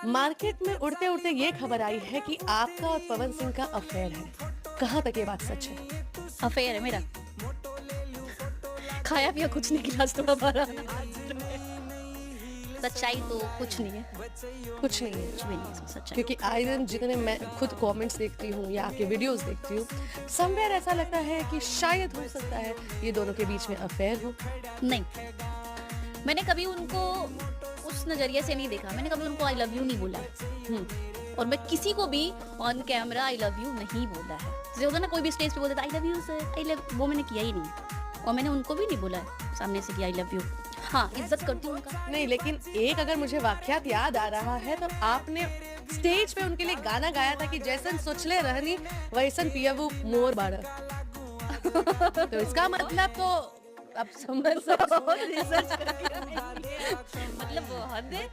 Market में उड़ते उड़ते ये खबर आई है कि आपका और पवन सिंह का अफेयर है। कहाँ तक ये बात सच है? अफेयर है मेरा। खाया पिया कुछ नहीं, गिलास थोड़ा भरा। सच्चाई तो कुछ नहीं है, कुछ नहीं है। कुछ भी नहीं है इसमें सच्चाई। क्योंकि आए दिन जितने मैं खुद कमेंट्स देखती हूँ या आपके वीडियोस देखती हूँ, समवेयर ऐसा लगता है कि शायद हो सकता है ये दोनों के बीच में अफेयर हो। नहीं, मैंने कभी उनको उस नजरिए से नहीं देखा। मैंने कभी उनको आई लव यू नहीं बोला है। और मैं किसी को भी on camera I love you नहीं बोला है। जैसे होता है ना, कोई भी स्टेज पे बोलता है I love you sir, I love, वो मैंने किया ही नहीं। और मैंने उनको भी नहीं बोला है सामने से कि आई लव यू। हाँ, इज्जत करती हूँ उनका। नहीं, लेकिन एक अगर मुझे वाकयात याद आ रहा है तो आपने स्टेज पे उनके लिए गाना गाया था कि जैसन सोचले रहनी वैसन पियबू मोर बाड़ा। तो इसका मतलब तो अब समझ सकते हो। रिसर्च करके मतलब हद है।